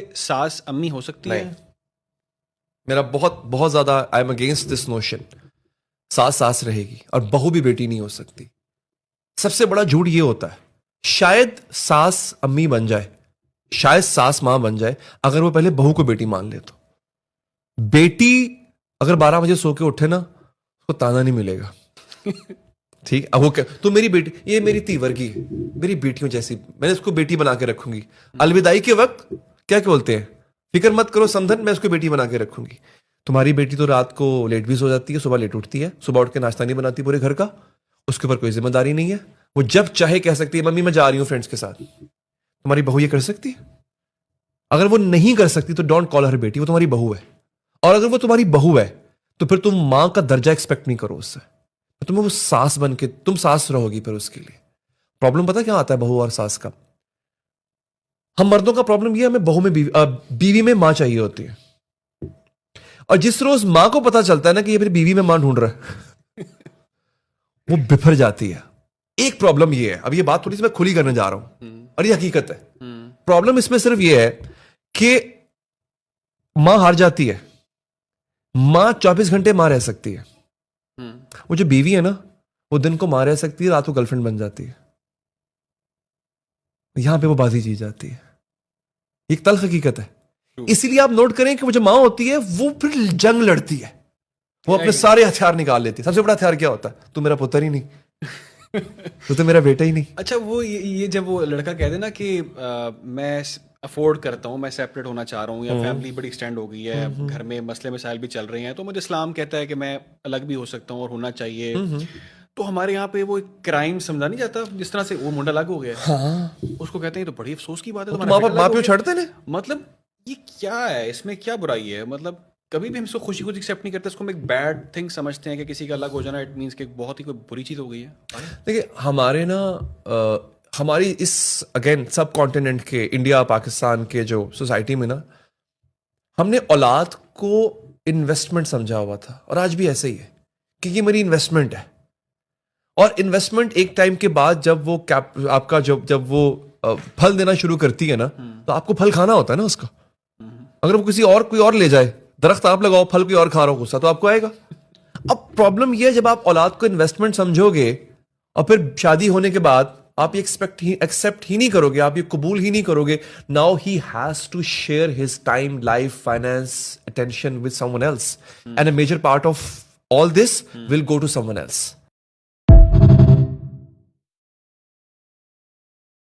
सास अम्मी हो सकती नहीं, है? मेरा बहुत बहुत ज्यादा I am against this notion. सास सास रहेगी और बहू भी बेटी नहीं हो सकती। सबसे बड़ा झूठ ये होता है, शायद सास अम्मी बन जाए, शायद सास मां बन जाए, अगर वो पहले बहू को बेटी मान ले तो। बेटी अगर 12 बजे सो के उठे ना, उसको ताना नहीं मिलेगा। ठीक, अब वो क्या, तो मेरी बेटी, ये मेरी तीवर की है, मेरी बेटियों जैसी, मैंने उसको बेटी बना के रखूंगी। अलविदाई के वक्त क्या क्या बोलते हैं, फिक्र मत करो समधन, मैं उसको बेटी बना के रखूंगी। तुम्हारी बेटी तो रात को लेट भी सो जाती है, सुबह लेट उठती है, सुबह उठ के नाश्ता नहीं बनाती पूरे घर का, उसके ऊपर कोई जिम्मेदारी नहीं है। वो जब चाहे कह सकती है मम्मी मैं जा रही हूं फ्रेंड्स के साथ। तुम्हारी बहू ये कर सकती है? अगर वो नहीं कर सकती तो डोंट कॉल हर बेटी, वो तुम्हारी बहू है। और अगर वो तुम्हारी बहू है तो फिर तुम मां का दर्जा एक्सपेक्ट नहीं करो उससे। तो तुम्हें वो सास बन के तुम सास रहोगी फिर उसके लिए। प्रॉब्लम पता क्या आता है बहू और सास का? हम मर्दों का प्रॉब्लम ये है, हमें बहू में बीवी में मां चाहिए होती है। और जिस रोज मां को पता चलता है ना कि ये मेरी बीवी में मां ढूंढ रहा है वो बिफर जाती है। एक प्रॉब्लम ये है, अब ये बात थोड़ी सी मैं खुली करने जा रहा हूं और ये हकीकत है। प्रॉब्लम इसमें सिर्फ ये है कि मां हार जाती है। मां 24 घंटे मां रह सकती है, वो जो बीवी है ना, वो दिन को मां रह सकती है, रात को गर्लफ्रेंड बन जाती है। यहां पे वो बाजी जीत जाती है। एक तल्ख हकीकत है। इसीलिए आप नोट करें कि वो जो मां होती है वो फिर जंग लड़ती है, वो अपने सारे हथियार निकाल लेती है। सबसे बड़ा हथियार क्या होता है? तू मेरा पुत्र ही नहीं तो मेरा बेटा ही नहीं। अच्छा, वो ये जब वो लड़का कह दे ना कि मैं अफोर्ड करता हूँ, मैं सेपरेट होना चाह रहा हूँ, या फैमिली बड़ी एक्सटेंड हो गई है, घर में मसले मसाइल भी चल रहे हैं, तो मुझे इस्लाम कहता है कि मैं अलग भी हो सकता हूँ और होना चाहिए, तो हमारे यहाँ पे वो एक क्राइम समझा नहीं जाता? जिस तरह से वो मुंडा अलग हो गया है, हाँ, उसको कहते हैं तो बड़ी अफसोस की बात है, तो तुम्हारा बेटा अलग माँ हो प्यो गया। छड़ते ने। मतलब ये क्या है, इसमें क्या बुराई है? मतलब कभी भी हम इसको खुशी खुशी एक्सेप्ट नहीं करते, इसको हम एक बैड थिंग समझते हैं कि किसी का अलग हो जाना इट मींस कि बहुत ही कोई बुरी चीज हो गई है। देखिए हमारे ना हमारी इस अगेन सब कॉन्टिनेंट के, इंडिया पाकिस्तान के जो सोसाइटी में ना, हमने औलाद को इन्वेस्टमेंट समझा हुआ था, और आज भी ऐसे ही है कि ये मेरी इन्वेस्टमेंट है। और इन्वेस्टमेंट एक टाइम के बाद जब वो आपका जब वो फल देना शुरू करती है ना, तो आपको फल खाना होता है ना उसका। अगर वो कोई और ले जाए, दरख्त आप लगाओ, फल कोई और खा रहा हो, गुस्सा तो आपको आएगा। अब प्रॉब्लम ये है, जब आप औलाद को इन्वेस्टमेंट समझोगे और फिर शादी होने के बाद आप ये एक्सेप्ट ही नहीं करोगे, आप ये कबूल ही नहीं करोगे, now he has to share his time, life, finance, attention with someone else, and a major part of all this will go to someone else.